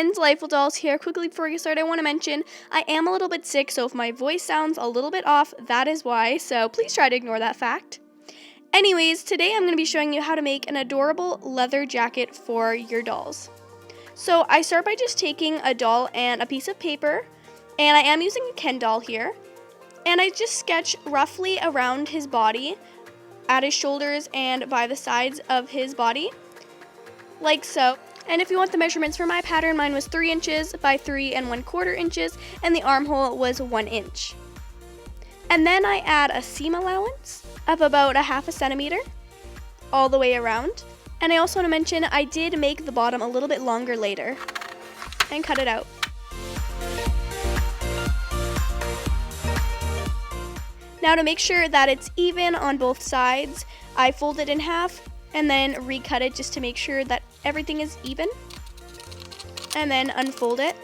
friends, Delightful Dolls here. Quickly before we get started, I want to mention I am a little bit sick, so if my voice sounds a little bit off, that is why, so please try to ignore that fact. Anyways, today I'm going to be showing you how to make an adorable leather jacket for your dolls. So I start by just taking a doll and a piece of paper, and I am using a Ken doll here, and I just sketch roughly around his body, at his shoulders and by the sides of his body, like so. And if you want the measurements for my pattern, mine was 3 inches by 3 1/4 inches, and the armhole was 1 inch. And then I add a seam allowance of about 1/2 centimeter all the way around. And I also want to mention I did make the bottom a little bit longer later and cut it out. Now to make sure that it's even on both sides, I fold it in half and then recut it just to make sure that everything is even, and then unfold it.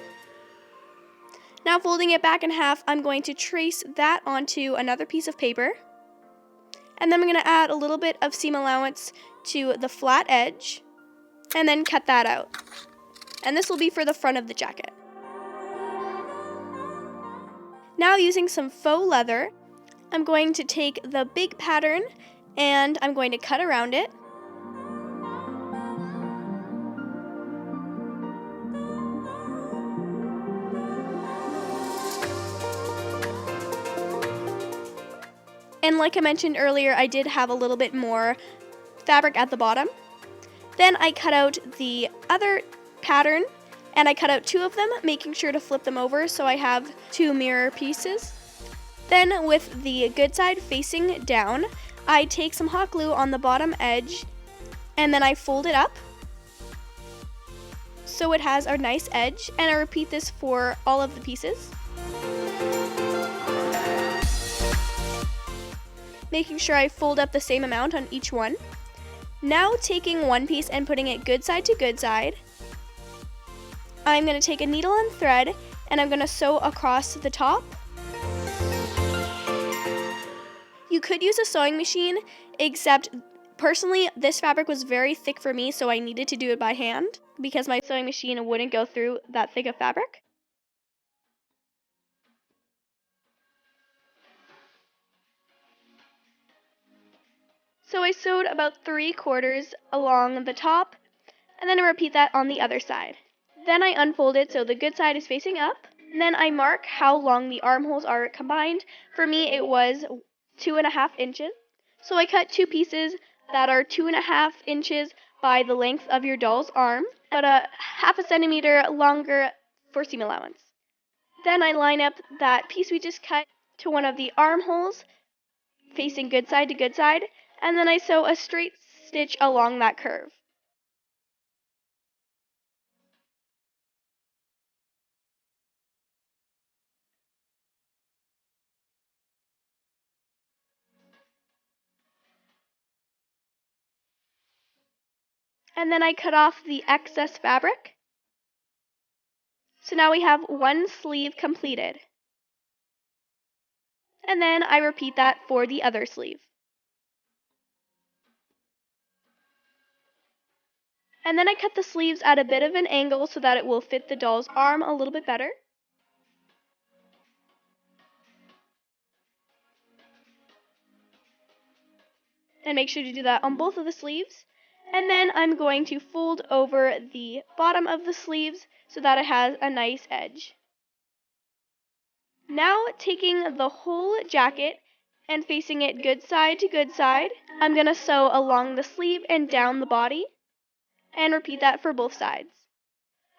Now folding it back in half, I'm going to trace that onto another piece of paper, and then I'm going to add a little bit of seam allowance to the flat edge and then cut that out. And this will be for the front of the jacket. Now using some faux leather, I'm going to take the big pattern and I'm going to cut around it. And like I mentioned earlier, I did have a little bit more fabric at the bottom. Then I cut out the other pattern and I cut out 2 of them, making sure to flip them over so I have 2 mirror pieces. Then with the good side facing down, I take some hot glue on the bottom edge and then I fold it up so it has a nice edge, and I repeat this for all of the pieces, making sure I fold up the same amount on each one. Now taking one piece and putting it good side to good side, I'm going to take a needle and thread and I'm going to sew across the top. You could use a sewing machine, except personally this fabric was very thick for me, so I needed to do it by hand because my sewing machine wouldn't go through that thick of fabric. So I sewed about 3/4 along the top, and then I repeat that on the other side. Then I unfold it so the good side is facing up, and then I mark how long the armholes are combined. For me it was 2.5 inches. So I cut 2 pieces that are 2.5 inches by the length of your doll's arm, but 1/2 centimeter longer for seam allowance. Then I line up that piece we just cut to one of the armholes, facing good side to good side, and then I sew a straight stitch along that curve. And then I cut off the excess fabric. So now we have one sleeve completed. And then I repeat that for the other sleeve. And then I cut the sleeves at a bit of an angle so that it will fit the doll's arm a little bit better. And make sure to do that on both of the sleeves. And then I'm going to fold over the bottom of the sleeves so that it has a nice edge. Now taking the whole jacket and facing it good side to good side, I'm going to sew along the sleeve and down the body, and repeat that for both sides.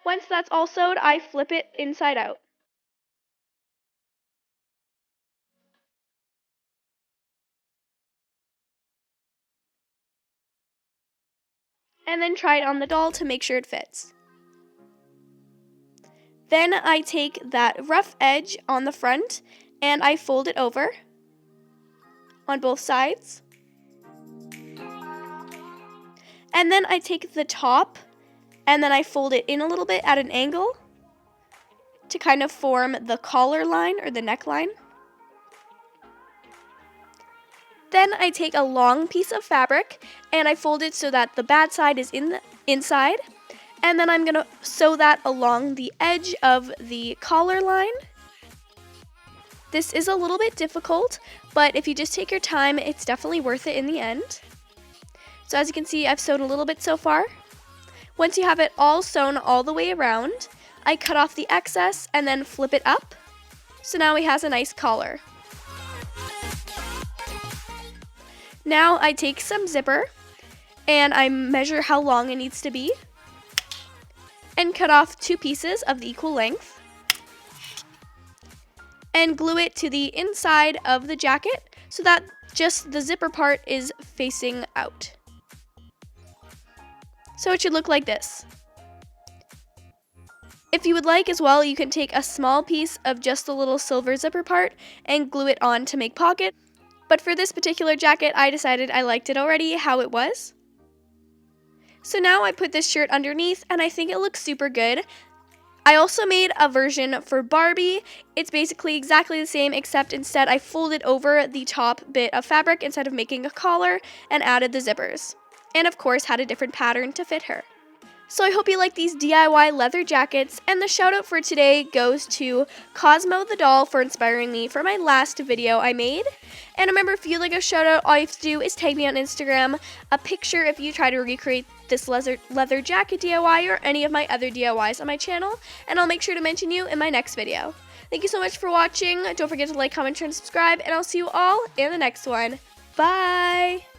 Once that's all sewed, I flip it inside out. And then try it on the doll to make sure it fits. Then I take that rough edge on the front and I fold it over on both sides. And then I take the top and then I fold it in a little bit at an angle to kind of form the collar line or the neckline. Then I take a long piece of fabric and I fold it so that the bad side is in the inside, And then I'm going to sew that along the edge of the collar line. This is a little bit difficult, but if you just take your time, it's definitely worth it in the end. So as you can see, I've sewn a little bit so far. Once you have it all sewn all the way around, I cut off the excess and then flip it up. So now he has a nice collar. Now I take some zipper and I measure how long it needs to be and cut off 2 pieces of the equal length and glue it to the inside of the jacket so that just the zipper part is facing out. So it should look like this. If you would like as well, you can take a small piece of just the little silver zipper part and glue it on to make pockets. But for this particular jacket, I decided I liked it already how it was. So now I put this shirt underneath and I think it looks super good. I also made a version for Barbie. It's basically exactly the same, except instead I folded over the top bit of fabric instead of making a collar and added the zippers. And of course had a different pattern to fit her. So I hope you like these DIY leather jackets, and the shout out for today goes to Cosmo the doll for inspiring me for my last video I made. And remember, if you'd like a shout out, all you have to do is tag me on Instagram, a picture if you try to recreate this leather jacket DIY or any of my other DIYs on my channel, and I'll make sure to mention you in my next video. Thank you so much for watching. Don't forget to like, comment, share, and subscribe, and I'll see you all in the next one. Bye!